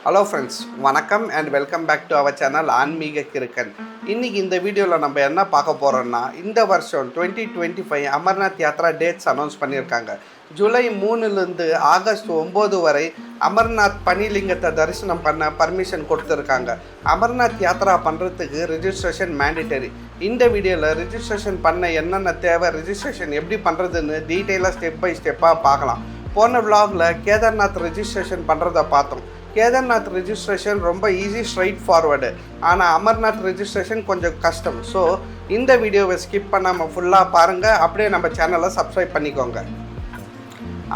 Hello friends, வணக்கம் and welcome back to our channel ஆன்மீக கிறுக்கன். இன்றைக்கி இந்த வீடியோவில் நம்ம என்ன பார்க்க போகிறோன்னா, இந்த வருஷம் 2025 அமர்நாத் யாத்ரா டேட்ஸ் அனௌன்ஸ் பண்ணியிருக்காங்க. ஜூலை 3லேருந்து ஆகஸ்ட் 9 வரை அமர்நாத் பனிலிங்கத்தை தரிசனம் பண்ண பர்மிஷன் கொடுத்துருக்காங்க. அமர்நாத் யாத்ரா பண்ணுறதுக்கு ரிஜிஸ்ட்ரேஷன் மேண்டிட்டரி. இந்த வீடியோவில் ரிஜிஸ்ட்ரேஷன் பண்ண என்னென்ன தேவை, ரிஜிஸ்ட்ரேஷன் எப்படி பண்ணுறதுன்னு டீட்டெயிலாக ஸ்டெப் பை ஸ்டெப்பாக பார்க்கலாம். போன விலாகில் கேதார்நாத் ரிஜிஸ்ட்ரேஷன் பண்ணுறதை பார்த்தோம். கேதார்நாத் ரிஜிஸ்ட்ரேஷன் ரொம்ப ஈஸி, ஸ்ட்ரைட் ஃபார்வர்டு. ஆனால் அமர்நாத் ரிஜிஸ்ட்ரேஷன் கொஞ்சம் கஷ்டம். ஸோ இந்த வீடியோவை ஸ்கிப் பண்ணாமல் ஃபுல்லாக பாருங்கள். அப்படியே நம்ம சேனலை சப்ஸ்கிரைப் பண்ணிக்கோங்க.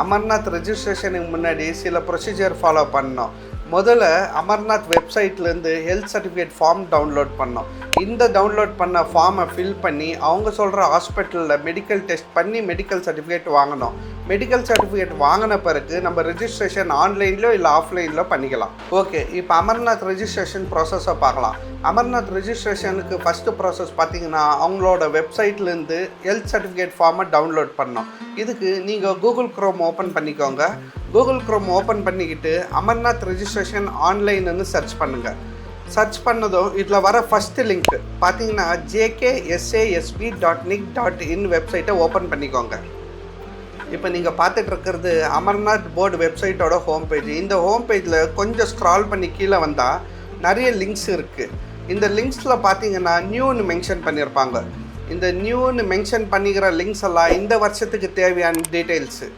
அமர்நாத் ரிஜிஸ்ட்ரேஷனுக்கு முன்னாடி சில ப்ரொசீஜர் ஃபாலோ பண்ணோம். முதல்ல அமர்நாத் வெப்சைட்லேருந்து ஹெல்த் சர்டிஃபிகேட் ஃபார்ம் டவுன்லோட் பண்ணோம். இந்த டவுன்லோட் பண்ண ஃபார்மை ஃபில் பண்ணி அவங்க சொல்கிற ஹாஸ்பிட்டலில் மெடிக்கல் டெஸ்ட் பண்ணி மெடிக்கல் சர்டிஃபிகேட் வாங்கணும். மெடிக்கல் சர்டிஃபிகேட் வாங்கின பிறகு நம்ம ரிஜிஸ்ட்ரேஷன் ஆன்லைன்லையோ இல்லை ஆஃப்லைனிலோ பண்ணிக்கலாம். ஓகே, இப்போ அமர்நாத் ரிஜிஸ்ட்ரேஷன் ப்ராசஸை பார்க்கலாம். அமர்நாத் ரிஜிஸ்ட்ரேஷனுக்கு ஃபஸ்ட்டு ப்ராசஸ் பார்த்திங்கன்னா, அவங்களோட வெப்சைட்லேருந்து ஹெல்த் சர்டிஃபிகேட் ஃபார்மை டவுன்லோட் பண்ணோம். இதுக்கு நீங்கள் கூகுள் க்ரோம் ஓப்பன் பண்ணிக்கோங்க. கூகுள் க்ரோம் ஓப்பன் பண்ணிக்கிட்டு அமர்நாத் ரிஜிஸ்ட்ரேஷன் ஆன்லைன்னு சர்ச் பண்ணுங்கள். சர்ச் பண்ணதும் இதில் வர ஃபஸ்ட்டு லிங்க் பார்த்தீங்கன்னா jksasb.nic.in வெப்சைட்டை ஓப்பன் பண்ணிக்கோங்க. இப்போ நீங்கள் பார்த்துட்ருக்கிறது அமர்நாத் போர்டு வெப்சைட்டோட ஹோம் பேஜ். இந்த ஹோம் பேஜில் கொஞ்சம் ஸ்க்ரால் பண்ணி கீழே வந்தால் நிறைய லிங்க்ஸ் இருக்குது. இந்த லிங்க்ஸில் பார்த்தீங்கன்னா நியூன்னு மென்ஷன் பண்ணியிருப்பாங்க. இந்த நியூன்னு மென்ஷன் பண்ணிக்கிற லிங்க்ஸ் எல்லாம் இந்த வருஷத்துக்கு தேவையான டீட்டெயில்ஸு.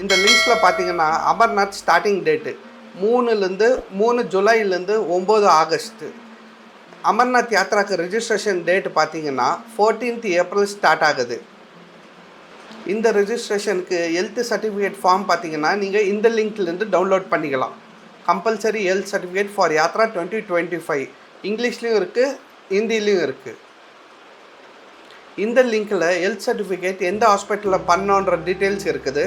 இந்த லிங்க்ஸில் பார்த்தீங்கன்னா அமர்நாத் ஸ்டார்டிங் டேட்டு 3 ஜூலைலேருந்து 9 ஆகஸ்ட்டு. அமர்நாத் யாத்ராக்கு ரிஜிஸ்ட்ரேஷன் டேட் பார்த்தீங்கன்னா 14th ஏப்ரல் ஸ்டார்ட் ஆகுது. இந்த ரிஜிஸ்ட்ரேஷனுக்கு ஹெல்த் சர்டிஃபிகேட் ஃபார்ம் பார்த்தீங்கன்னா நீங்கள் இந்த லிங்க்லேருந்து டவுன்லோட் பண்ணிக்கலாம். Compulsory health certificate for Yatra 2025 இங்கிலீஷ்லேயும் இருக்குது, ஹிந்திலையும் இருக்குது. இந்த லிங்க்கில் ஹெல்த் சர்டிஃபிகேட் எந்த ஹாஸ்பிட்டலில் பண்ணோன்ற டீட்டெயில்ஸ் இருக்குது.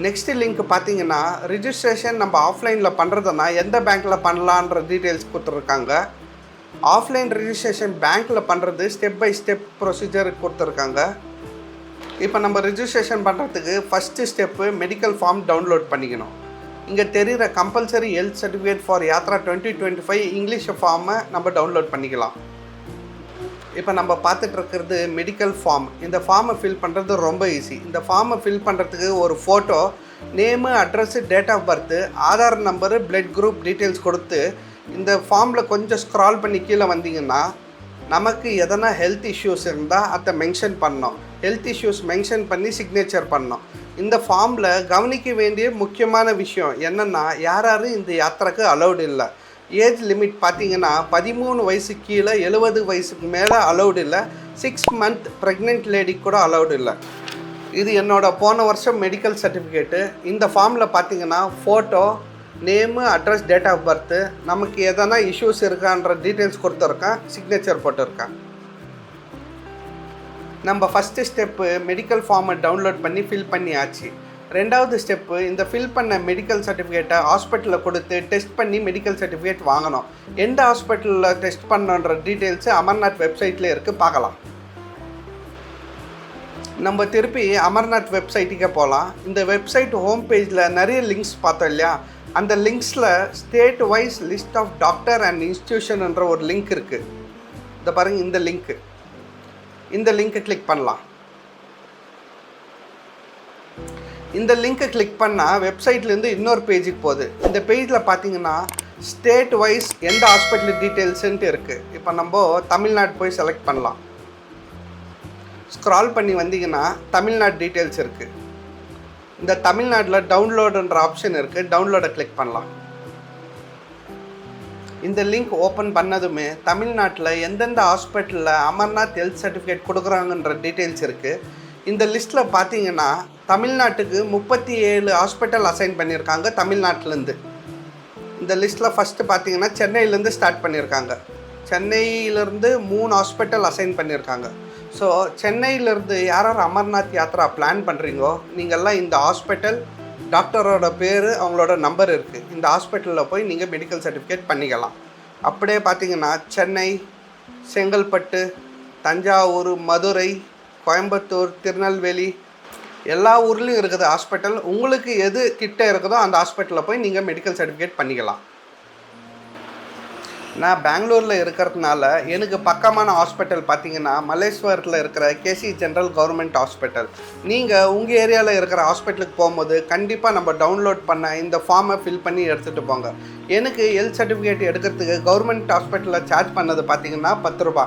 நெக்ஸ்ட்டு லிங்க் பார்த்தீங்கன்னா ரிஜிஸ்ட்ரேஷன் நம்ம ஆஃப்லைனில் பண்ணுறதுனா எந்த பேங்க்கில் பண்ணலான்ற டீட்டெயில்ஸ் கொடுத்துருக்காங்க. ஆஃப்லைன் ரிஜிஸ்ட்ரேஷன் பேங்க்கில் பண்ணுறது ஸ்டெப் பை ஸ்டெப் ப்ரொசீஜர் கொடுத்துருக்காங்க. இப்போ நம்ம ரிஜிஸ்ட்ரேஷன் பண்ணுறதுக்கு first step medical form download பண்ணிக்கணும். இங்கே தெரிகிற compulsory health certificate for Yatra 2025 English ஃபார்மை நம்ம டவுன்லோட் பண்ணிக்கலாம். இப்போ நம்ம பார்த்துட்ருக்கிறது மெடிக்கல் ஃபார்ம். இந்த ஃபார்மை ஃபில் பண்ணுறது ரொம்ப ஈஸி. இந்த ஃபார்மை ஃபில் பண்ணுறதுக்கு ஒரு photo, name, address, date of birth, Aadhaar number, blood group details கொடுத்து இந்த ஃபார்மில் கொஞ்சம் ஸ்க்ரால் பண்ணி கீழே வந்தீங்கன்னா நமக்கு எதனா ஹெல்த் இஷ்யூஸ் இருந்தால் அதை மென்ஷன் பண்ணோம். ஹெல்த் இஷ்யூஸ் மென்ஷன் பண்ணி சிக்னேச்சர் பண்ணோம். இந்த ஃபார்மில் கவனிக்க வேண்டிய முக்கியமான விஷயம் என்னென்னா, யாரும் இந்த யாத்திரைக்கு அலௌடு இல்லை. ஏஜ் லிமிட் பார்த்தீங்கன்னா 13 வயசு கீழே 70 வயசுக்கு மேலே அலௌடு இல்லை. 6 மந்த் ப்ரெக்னென்ட் லேடிக்கு கூட அலௌடு இல்லை. இது என்னோடய போன வருஷம் மெடிக்கல் சர்டிஃபிகேட்டு. இந்த ஃபார்மில் பார்த்தீங்கன்னா photo, name, address, date of birth, நமக்கு எதனா இஷ்யூஸ் இருக்கான்ற டீட்டெயில்ஸ் கொடுத்துருக்கேன், சிக்னேச்சர் போட்டிருக்கேன். நம்ம ஃபஸ்ட்டு ஸ்டெப்பு மெடிக்கல் ஃபார்மை டவுன்லோட் பண்ணி ஃபில் பண்ணியாச்சு. ரெண்டாவது ஸ்டெப்பு, இந்த ஃபில் பண்ண மெடிக்கல் சர்டிஃபிகேட்டை ஹாஸ்பிட்டலில் கொடுத்து டெஸ்ட் பண்ணி மெடிக்கல் சர்டிஃபிகேட் வாங்கணும். எந்த ஹாஸ்பிட்டலில் டெஸ்ட் பண்ணணுன்ற டீட்டெயில்ஸு அமர்நாத் வெப்சைட்டில் இருக்குது, பார்க்கலாம். நம்ம திருப்பி அமர்நாத் வெப்சைட்டுக்கே போகலாம். இந்த வெப்சைட் ஹோம் பேஜில் நிறைய லிங்க்ஸ் பார்த்தோம் இல்லையா, அந்த லிங்க்ஸில் state wise list of doctor and இன்ஸ்டியூஷன்ன்ற ஒரு லிங்க் இருக்குது. இதை பாருங்கள், இந்த லிங்க்கை கிளிக் பண்ணலாம். இந்த லிங்க்கை கிளிக் பண்ணால் வெப்சைட்லேருந்து இன்னொரு பேஜுக்கு போகுது. இந்த பேஜில் பார்த்தீங்கன்னா ஸ்டேட் வைஸ் எந்த ஹாஸ்பிட்டல் டீட்டெயில்ஸுன்ட்டு இருக்குது. இப்போ நம்ம தமிழ்நாடு போய் செலக்ட் பண்ணலாம். ஸ்க்ரால் பண்ணி வந்தீங்கன்னா தமிழ்நாடு டீட்டெயில்ஸ் இருக்குது. இந்த தமிழ்நாட்டில் டவுன்லோடுன்ற ஆப்ஷன் இருக்குது. டவுன்லோடை கிளிக் பண்ணலாம். இந்த லிங்க் ஓப்பன் பண்ணதுமே தமிழ்நாட்டில் எந்தெந்த ஹாஸ்பிட்டலில் அமர்நாத் ஹெல்த் சர்டிஃபிகேட் கொடுக்குறாங்கன்ற டீட்டெயில்ஸ் இருக்குது. இந்த லிஸ்ட்டில் பார்த்தீங்கன்னா தமிழ்நாட்டுக்கு 37 ஹாஸ்பிட்டல் அசைன் பண்ணியிருக்காங்க தமிழ்நாட்டிலேருந்து. இந்த லிஸ்ட்டில் ஃபஸ்ட்டு பார்த்தீங்கன்னா சென்னையிலேருந்து ஸ்டார்ட் பண்ணியிருக்காங்க. சென்னையிலேருந்து 3 ஹாஸ்பிட்டல் அசைன் பண்ணியிருக்காங்க. ஸோ சென்னையிலேருந்து யார் அமர்நாத் யாத்ரா பிளான் பண்ணுறீங்கோ, நீங்கள்லாம் இந்த ஹாஸ்பிட்டல், டாக்டரோட பேர், அவங்களோட நம்பர் இருக்குது. இந்த ஹாஸ்பிட்டலில் போய் நீங்கள் மெடிக்கல் சர்டிஃபிகேட் பண்ணிக்கலாம். அப்படியே பார்த்தீங்கன்னா சென்னை, செங்கல்பட்டு, தஞ்சாவூர், மதுரை, கோயம்புத்தூர், திருநெல்வேலி எல்லா ஊர்லேயும் இருக்குது ஹாஸ்பிட்டல். உங்களுக்கு எது கிட்ட இருக்குதோ அந்த ஹாஸ்பிட்டலில் போய் நீங்கள் மெடிக்கல் சர்டிஃபிகேட் பண்ணிக்கலாம். நான் பெங்களூரில் இருக்கிறதுனால எனக்கு பக்கமான ஹாஸ்பிட்டல் பார்த்தீங்கன்னா மல்லேஸ்வரத்தில் இருக்கிற கேசி ஜென்ரல் கவர்மெண்ட் ஹாஸ்பிட்டல். நீங்கள் உங்கள் ஏரியாவில் இருக்கிற ஹாஸ்பிட்டலுக்கு போகும்போது கண்டிப்பாக நம்ம டவுன்லோட் பண்ண இந்த ஃபார்மை ஃபில் பண்ணி எடுத்துகிட்டு போங்க. எனக்கு ஹெல்த் சர்டிஃபிகேட் எடுக்கிறதுக்கு கவர்மெண்ட் ஹாஸ்பிட்டலில் சார்ஜ் பண்ணது பார்த்தீங்கன்னா 10 ரூபா.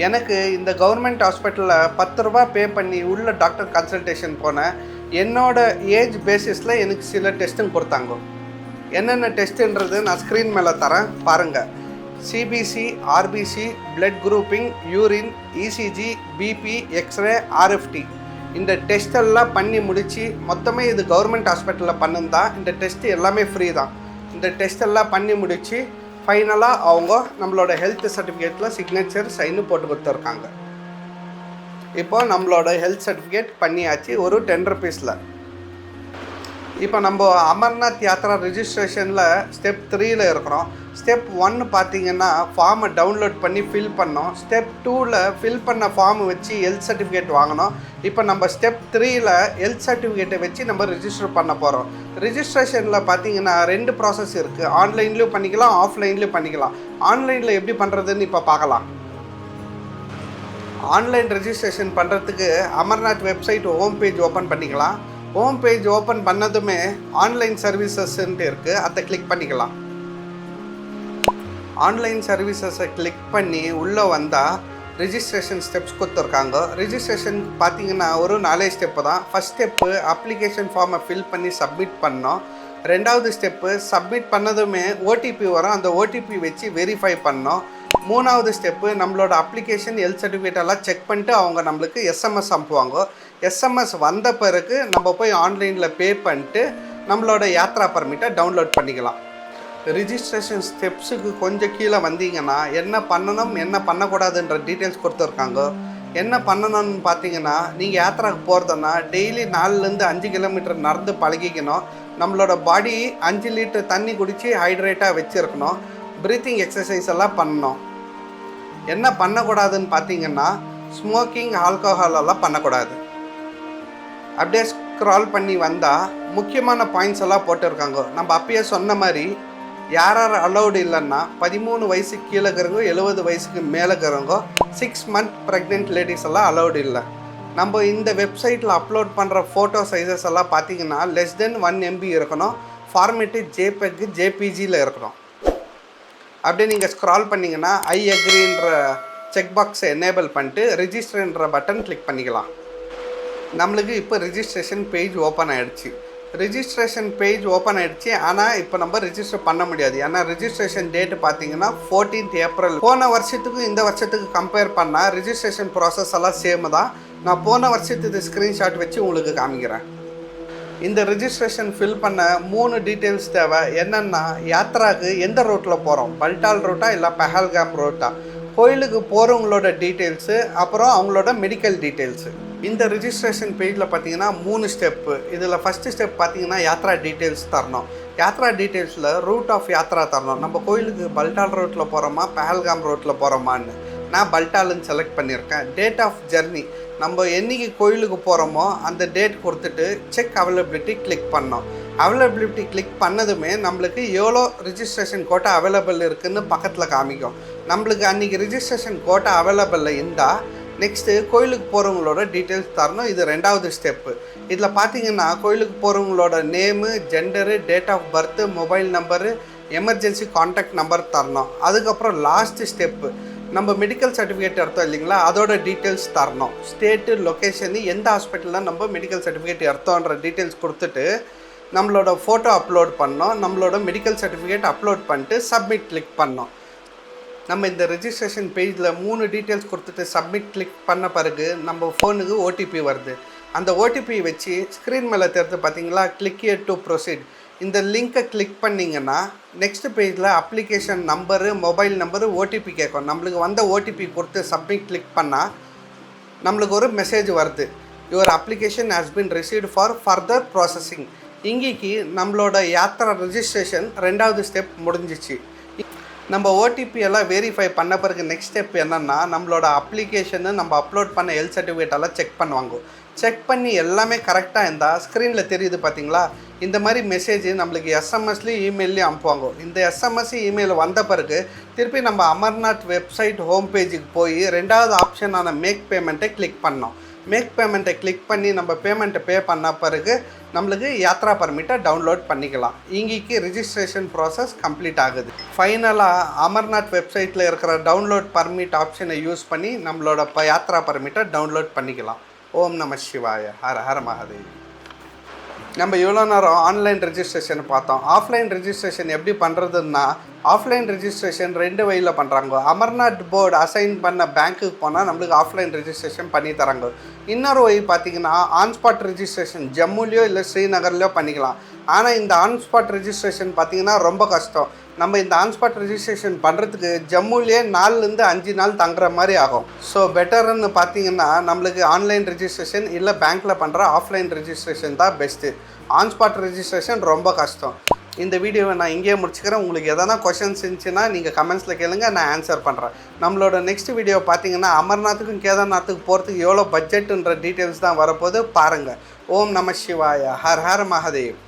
எனக்கு இந்த கவர்மெண்ட் ஹாஸ்பிட்டலில் 10 ரூபா பே பண்ணி உள்ள டாக்டர் கன்சல்டேஷன் போனேன். என்னோடய ஏஜ் பேசிஸில் எனக்கு சில டெஸ்ட்டும் கொடுத்தாங்க. என்னென்ன டெஸ்ட்டுன்றது நான் ஸ்க்ரீன் மேலே தரேன் பாருங்கள். CBC, RBC, blood grouping, urine, ECG, BP, X-ray, RFT இந்த டெஸ்ட்டெல்லாம் பண்ணி முடித்து மொத்தமே இது கவர்மெண்ட் ஹாஸ்பிட்டலில் பண்ணுந்தான். இந்த டெஸ்ட்டு எல்லாமே ஃப்ரீ தான். இந்த டெஸ்ட்டெல்லாம் பண்ணி முடித்து ஃபைனலாக அவங்க நம்மளோட ஹெல்த் சர்டிஃபிகேட்டில் சிக்னேச்சர் சைனு போட்டு கொடுத்துருக்காங்க. இப்போ நம்மளோட ஹெல்த் சர்டிஃபிகேட் பண்ணியாச்சு ஒரு 10 ருபீஸில். இப்போ நம்ம அமர்நாத் யாத்ரா ரிஜிஸ்ட்ரேஷனில் ஸ்டெப் 3ல் இருக்கிறோம். ஸ்டெப் 1 பார்த்திங்கன்னா ஃபார்மை டவுன்லோட் பண்ணி ஃபில் பண்ணோம். ஸ்டெப் 2ல் ஃபில் பண்ண ஃபார்ம் வச்சு ஹெல்த் சர்டிஃபிகேட் வாங்கினோம். இப்போ நம்ம ஸ்டெப் 3ல் ஹெல்த் சர்டிஃபிகேட்டை வச்சு நம்ம ரிஜிஸ்டர் பண்ண போகிறோம். ரிஜிஸ்ட்ரேஷனில் பார்த்திங்கன்னா 2 ப்ராசஸ் இருக்குது. ஆன்லைன்லேயும் பண்ணிக்கலாம், ஆஃப்லைன்லேயும் பண்ணிக்கலாம். ஆன்லைனில் எப்படி பண்ணுறதுன்னு இப்போ பார்க்கலாம். ஆன்லைன் ரெஜிஸ்ட்ரேஷன் பண்ணுறதுக்கு Amarnath website home page open பண்ணிக்கலாம். ஹோம் பேஜ் ஓப்பன் பண்ணதுமே ஆன்லைன் சர்வீசஸ்ன்ட்டு இருக்குது, அதை கிளிக் பண்ணிக்கலாம். ஆன்லைன் சர்வீசஸை கிளிக் பண்ணி உள்ளே வந்தால் ரிஜிஸ்ட்ரேஷன் ஸ்டெப்ஸ் கொடுத்துருக்காங்க. ரிஜிஸ்ட்ரேஷன் பார்த்திங்கன்னா ஒரு 4 ஸ்டெப்பு தான். ஃபஸ்ட் ஸ்டெப்பு அப்ளிகேஷன் ஃபார்மை ஃபில் பண்ணி சப்மிட் பண்ணோம். 2வது ஸ்டெப்பு சப்மிட் பண்ணதுமே ஓடிபி வரும், அந்த ஓடிபி வச்சு வெரிஃபை பண்ணோம். 3வது ஸ்டெப்பு நம்மளோட அப்ளிகேஷன் ஹெல்த் சர்டிஃபிகேட் எல்லாம் செக் பண்ணிட்டு அவங்க நம்மளுக்கு எஸ்எம்எஸ் அனுப்புவாங்க. எஸ்எம்எஸ் வந்த பிறகு நம்ம போய் ஆன்லைனில் பே பண்ணிட்டு நம்மளோட யாத்ரா பர்மிட்டை டவுன்லோட் பண்ணிக்கலாம். ரிஜிஸ்ட்ரேஷன் ஸ்டெப்ஸுக்கு கொஞ்சம் கீழே வந்தீங்கன்னா என்ன பண்ணணும் என்ன பண்ணக்கூடாதுன்ற டீட்டெயில்ஸ் கொடுத்துருக்காங்க. என்ன பண்ணணும்னு பார்த்தீங்கன்னா, நீங்கள் யாத்திராவுக்கு போகிறதுனா டெய்லி 4லேருந்து 5 கிலோமீட்டர் நடந்து பழகிக்கணும். நம்மளோட பாடி 5 லிட்டர் தண்ணி குடித்து ஹைட்ரேட்டாக வச்சுருக்கணும். ப்ரீத்திங் எக்ஸசைஸ் எல்லாம் பண்ணணும். என்ன பண்ணக்கூடாதுன்னு பார்த்தீங்கன்னா, ஸ்மோக்கிங், ஆல்கஹால் எல்லாம் பண்ணக்கூடாது. அப்படியே ஸ்க்ரால் பண்ணி வந்தால் முக்கியமான பாயிண்ட்ஸ் எல்லாம் போட்டிருக்காங்க. நம்ம அப்பயே சொன்ன மாதிரி யார் அலௌடு இல்லைன்னா 13 வயசுக்கு கீழே இருக்கிறவங்க, 70 வயசுக்கு மேலே இருக்கிறவங்க, 6 மந்த் ப்ரெக்னென்ட் லேடிஸ் எல்லாம் அலௌடு இல்லை. நம்ம இந்த வெப்சைட்டில் அப்லோட் பண்ணுற ஃபோட்டோ சைஸஸ் எல்லாம் பார்த்தீங்கன்னா லெஸ் தென் 1 MB இருக்கணும். ஃபார்மேட்டு ஜேபெக், ஜேபிஜியில் இருக்கணும். அப்படியே நீங்கள் ஸ்க்ரால் பண்ணிங்கன்னா ஐ அக்ரின்ற செக் பாக்ஸை எனேபிள் பண்ணிட்டு ரிஜிஸ்டர்ன்ற பட்டன் கிளிக் பண்ணிக்கலாம். நம்மளுக்கு இப்போ ரிஜிஸ்ட்ரேஷன் பேஜ் ஓப்பன் ஆகிடுச்சு. ரிஜிஸ்ட்ரேஷன் பேஜ் ஓப்பன் ஆகிடுச்சு. ஆனால் இப்போ நம்ம ரிஜிஸ்டர் பண்ண முடியாது. ஏன்னா ரிஜிஸ்ட்ரேஷன் டேட்டு பார்த்தீங்கன்னா 14th ஏப்ரல். போன வருஷத்துக்கும் இந்த வருஷத்துக்கு கம்பேர் பண்ணால் ரிஜிஸ்ட்ரேஷன் ப்ராசஸ் எல்லாம் சேம் தான். நான் போன வருஷத்துக்கு ஸ்க்ரீன்ஷாட் வச்சு உங்களுக்கு காமிக்கிறேன். இந்த ரிஜிஸ்ட்ரேஷன் ஃபில் பண்ண 3 டீட்டெயில்ஸ் தேவை. என்னென்னா, யாத்ராவுக்கு எந்த ரூட்டில் போகிறோம், பல்டால் ரூட்டா இல்லை பஹல்காம் ரூட்டா, கோயிலுக்கு போகிறவங்களோட டீட்டெயில்ஸு, அப்புறம் அவங்களோட மெடிக்கல் டீட்டெயில்ஸு. இந்த ரிஜிஸ்ட்ரேஷன் பேஜில் பார்த்தீங்கன்னா 3 ஸ்டெப்பு. இதில் ஃபஸ்ட்டு ஸ்டெப் பார்த்தீங்கன்னா யாத்ரா டீட்டெயில்ஸ் தரணும். யாத்ரா டீட்டெயில்ஸில் ரூட் ஆஃப் யாத்ரா தரணும். நம்ம கோயிலுக்கு பல்டால் ரோட்டில் போகிறோமா பஹல்காம் ரோட்டில் போகிறோமான்னு. நான் பல்டால்னு செலக்ட் பண்ணியிருக்கேன். டேட் ஆஃப் ஜர்னி, நம்ம என்றைக்கு கோயிலுக்கு போகிறோமோ அந்த டேட் கொடுத்துட்டு செக் அவைலபிலிட்டி கிளிக் பண்ணோம். அவைலபிலிட்டி கிளிக் பண்ணதுமே நம்மளுக்கு எவ்வளோ ரிஜிஸ்ட்ரேஷன் கோட்டா அவைலபிள் இருக்குதுன்னு பக்கத்தில் காமிக்கும். நம்மளுக்கு அன்றைக்கி ரிஜிஸ்ட்ரேஷன் கோட்டா அவைலபிளில் இருந்தால் நெக்ஸ்ட்டு கோயிலுக்கு போகிறவங்களோட டீட்டெயில்ஸ் தரணும். இது 2வது ஸ்டெப்பு. இதில் பார்த்தீங்கன்னா கோயிலுக்கு போகிறவங்களோட name, gender, date of birth, mobile number, emergency contact number தரணும். அதுக்கப்புறம் லாஸ்ட்டு ஸ்டெப்பு, நம்ம மெடிக்கல் சர்டிஃபிகேட் எடுத்தோம் இல்லைங்களா, அதோட டீட்டெயில்ஸ் தரணும். ஸ்டேட்டு, லொக்கேஷனு, எந்த ஹாஸ்பிட்டலில் நம்ம மெடிக்கல் சர்டிஃபிகேட் எடுத்தோன்ற டீட்டெயில்ஸ் கொடுத்துட்டு நம்மளோட ஃபோட்டோ அப்லோட் பண்ணோம். நம்மளோட மெடிக்கல் சர்டிஃபிகேட் அப்லோட் பண்ணிட்டு சப்மிட் கிளிக் பண்ணோம். நம்ம இந்த ரெஜிஸ்ட்ரேஷன் பேஜில் 3 டீட்டெயில்ஸ் கொடுத்துட்டு சப்மிட் கிளிக் பண்ண பிறகு நம்ம ஃபோனுக்கு ஓடிபி வருது. அந்த ஓடிபி வச்சு ஸ்க்ரீன் மேலே தெரிஞ்சு பார்த்தீங்களா, கிளிக் ஹியர் டு ப்ரொசீட். இந்த லிங்க்கை கிளிக் பண்ணிங்கன்னா நெக்ஸ்ட் பேஜில் application number, mobile number, OTP கேட்கும். நம்மளுக்கு வந்த ஓடிபி கொடுத்து சப்மிட் கிளிக் பண்ணால் நம்மளுக்கு ஒரு மெசேஜ் வருது, your application has been received for further processing. இங்கேக்கு நம்மளோட யாத்ரா ரெஜிஸ்ட்ரேஷன் 2வது ஸ்டெப் முடிஞ்சிச்சு. நம்ம ஓடிபி எல்லாம் வெரிஃபை பண்ண பிறகு நெக்ஸ்ட் ஸ்டெப் என்னென்னா, நம்மளோட அப்ளிகேஷனு நம்ம அப்லோட் பண்ண ஹெல்த் சர்டிஃபிகேட் எல்லாம் செக் பண்ணுவாங்க. செக் பண்ணி எல்லாமே கரெக்டாக இருந்தால் ஸ்க்ரீனில் தெரியுது பார்த்தீங்களா, இந்த மாதிரி மெசேஜ் நம்மளுக்கு எஸ்எம்எஸ்லேயும் இமெயிலையும் அனுப்புவாங்க. இந்த எஸ்எம்எஸ் இமெயில் வந்த பிறகு திருப்பி நம்ம அமர்நாத் வெப்சைட் ஹோம் பேஜுக்கு போய் 2வது ஆப்ஷனான மேக் பேமெண்ட்டை கிளிக் பண்ணோம். மேக் பேமெண்ட்டை கிளிக் பண்ணி நம்ம பேமெண்ட்டை பே பண்ண பிறகு நம்மளுக்கு யாத்ரா பர்மிட்டை டவுன்லோட் பண்ணிக்கலாம். இங்கேக்கு ரிஜிஸ்ட்ரேஷன் ப்ராசஸ் கம்ப்ளீட் ஆகுது. ஃபைனலாக அமர்நாத் வெப்சைட்டில் இருக்கிற டவுன்லோட் பர்மிட் ஆப்ஷனை யூஸ் பண்ணி நம்மளோட யாத்ரா பர்மிட்டை டவுன்லோட் பண்ணிக்கலாம். ஓம் நம சிவாய. ஹர ஹர மகாதேவ். நம்ம இவ்வளோ நேரம் ஆன்லைன் ரெஜிஸ்ட்ரேஷன் பார்த்தோம். ஆஃப்லைன் ரெஜிஸ்ட்ரேஷன் எப்படி பண்ணுறதுன்னா, ஆஃப்லைன் ரெஜிஸ்ட்ரேஷன் 2 வழியில் பண்ணுறாங்க. அமர்நாத் போர்டு அசைன் பண்ண பேங்க்குக்கு போனால் நம்மளுக்கு ஆஃப்லைன் ரெஜிஸ்ட்ரேஷன் பண்ணி தராங்க. இன்னொரு வழி பார்த்திங்கன்னா ஆன்ஸ்பாட் ரெஜிஸ்ட்ரேஷன் ஜம்முலேயோ இல்லை ஸ்ரீநகர்லையோ பண்ணிக்கலாம். ஆனால் இந்த ஆன்ஸ்பாட் ரெஜிஸ்ட்ரேஷன் பார்த்திங்கன்னா ரொம்ப கஷ்டம். நம்ம இந்த ஆன்ஸ்பாட் ரெஜிஸ்ட்ரேஷன் பண்ணுறதுக்கு ஜம்முலேயே 4லேருந்து 5 நாள் தங்குற மாதிரி ஆகும். ஸோ பெட்டர்னு பார்த்திங்கன்னா நம்மளுக்கு ஆன்லைன் ரெஜிஸ்ட்ரேஷன் இல்லை பேங்க்கில் பண்ணுற ஆஃப்லைன் ரெஜிஸ்ட்ரேஷன் தான் பெஸ்ட்டு. ஆன்ஸ்பாட் ரெஜிஸ்ட்ரேஷன் ரொம்ப கஷ்டம். இந்த வீடியோவை நான் இங்கேயே முடிச்சுக்கிறேன். உங்களுக்கு எதனா கொஷின்ஸ் இருந்துச்சுன்னா நீங்கள் கமெண்ட்ஸில் கேளுங்க, நான் ஆன்சர் பண்ணுறேன். நம்மளோட நெக்ஸ்ட் வீடியோ பார்த்தீங்கன்னா அமர்நாத்துக்கும் கேதார்நாத்துக்கு போகிறதுக்கு எவ்வளோ பட்ஜெட்டுன்ற டீட்டெயில்ஸ் தான் வரப்போது பாருங்கள். ஓம் நம சிவாய. Her her Mahadev.